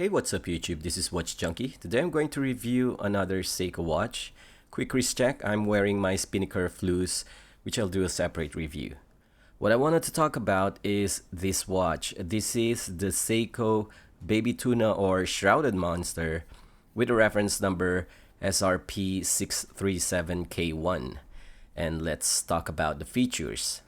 Hey, what's up YouTube? This is Watch Junkie. Today I'm going to review another Seiko watch. Quick wrist check, I'm wearing my Spinnaker Flues, which I'll do a separate review. What I wanted to talk about is this watch. This is the Seiko Baby Tuna or Shrouded Monster with a reference number SRP637K1. And let's talk about the features.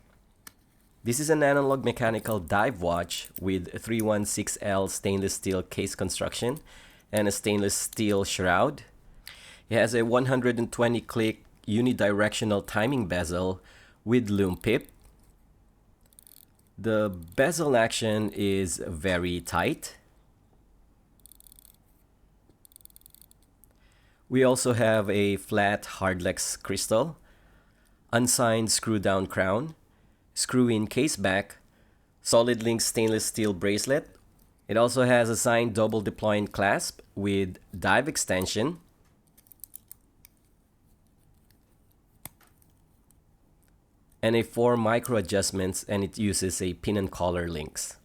This is an analog mechanical dive watch with 316L stainless steel case construction and a stainless steel shroud. It has a 120 click unidirectional timing bezel with loom pip. The bezel action is very tight. We also have a flat hardlex crystal, unsigned screw down crown, screw-in case back, solid link stainless steel bracelet. It also has a signed double deploying clasp with dive extension. And a 4 micro adjustments, and it uses a pin and collar links.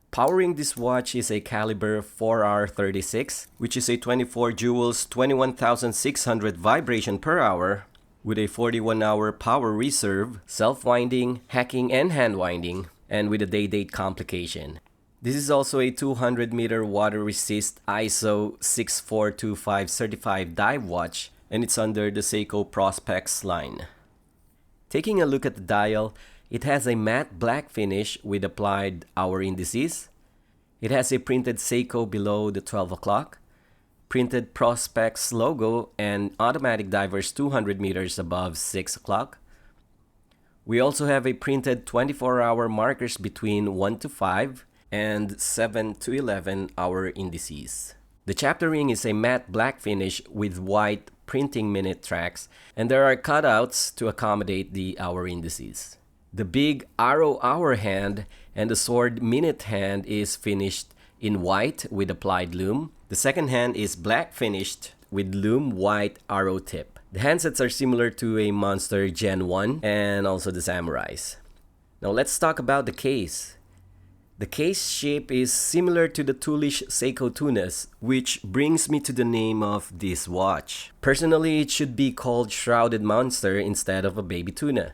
Powering this watch is a caliber 4R36, which is a 24 joules 21,600 vibration per hour, with a 41-hour power reserve, self-winding, hacking, and hand-winding, and with a day-date complication. This is also a 200-meter water-resist ISO 6425 certified dive watch, and it's under the Seiko Prospex line. Taking a look at the dial, it has a matte black finish with applied hour indices. It has a printed Seiko below the 12 o'clock. Printed Prospex logo and automatic divers 200 meters above 6 o'clock. We also have a printed 24-hour markers between 1 to 5 and 7 to 11 hour indices. The chapter ring is a matte black finish with white printing minute tracks, and there are cutouts to accommodate the hour indices. The big arrow hour hand and the sword minute hand is finished in white with applied loom. The second hand is black finished with loom white arrow tip. The handsets are similar to a Monster Gen 1 and also the Samurais. Now let's talk about the case. The case shape is similar to the toolish Seiko Tunas, which brings me to the name of this watch. Personally, it should be called Shrouded Monster instead of a Baby Tuna.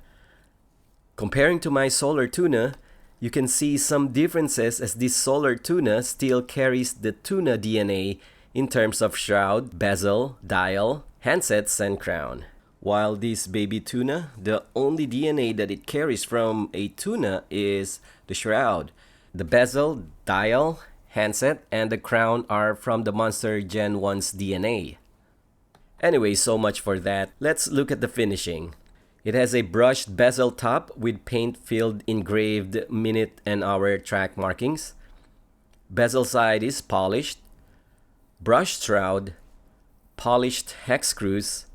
Comparing to my Solar Tuna, you can see some differences as this Solar Tuna still carries the Tuna DNA in terms of shroud, bezel, dial, handsets, and crown. While this Baby Tuna, the only DNA that it carries from a Tuna is the shroud. The bezel, dial, handset, and the crown are from the Monster Gen 1's DNA. Anyway, so much for that. Let's look at the finishing. It has a brushed bezel top with paint-filled engraved minute and hour track markings. Bezel side is polished. Brushed shroud. Polished hex screws.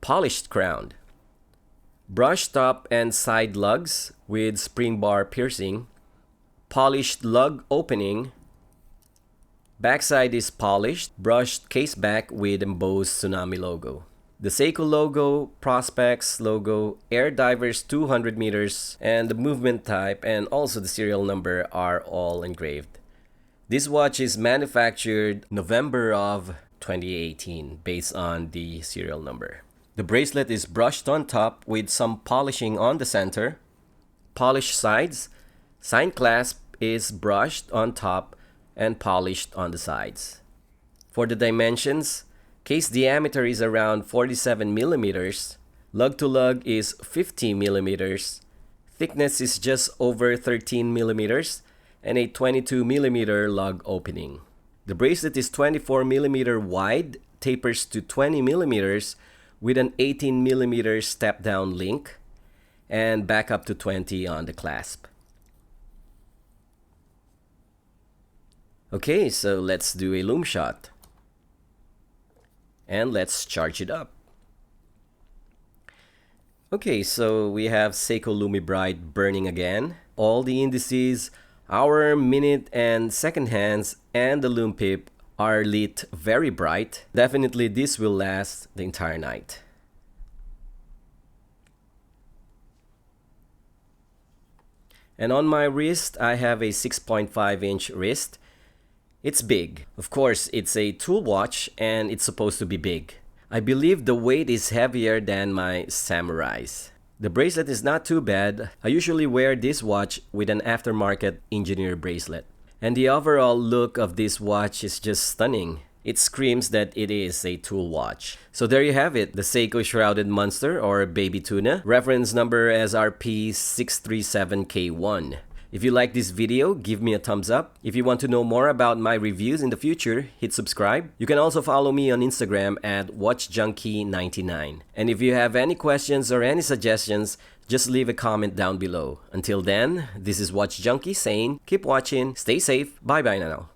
Polished crown. Brushed top and side lugs with spring bar piercing. Polished lug opening. Backside is polished. Brushed case back with embossed tsunami logo. The Seiko logo, Prospex logo, Air Divers 200 meters, and the movement type and also the serial number are all engraved. This watch is manufactured November of 2018 based on the serial number. The bracelet is brushed on top with some polishing on the center. Polished sides. Sign clasp is brushed on top and polished on the sides. For the dimensions, case diameter is around 47 millimeters. Lug to lug is 50 millimeters. Thickness is just over 13 millimeters and a 22 millimeter lug opening. The bracelet is 24 millimeter wide, tapers to 20 millimeters with an 18 millimeter step down link and back up to 20 on the clasp. Okay, so let's do a loom shot. And let's charge it up. Okay, so we have Seiko Lumi Bright burning again. All the indices, hour, minute, and second hands, and the loom pip are lit very bright. Definitely this will last the entire night. And on my wrist, I have a 6.5-inch wrist. It's big. Of course, it's a tool watch and it's supposed to be big. I believe the weight is heavier than my Samurai's. The bracelet is not too bad. I usually wear this watch with an aftermarket engineer bracelet. And the overall look of this watch is just stunning. It screams that it is a tool watch. So there you have it, the Seiko Shrouded Monster or Baby Tuna, reference number SRP637K1. If you like this video, give me a thumbs up. If you want to know more about my reviews in the future, hit subscribe. You can also follow me on Instagram at WatchJunkie99. And if you have any questions or any suggestions, just leave a comment down below. Until then, this is Watch Junkie saying, keep watching, stay safe, bye bye now.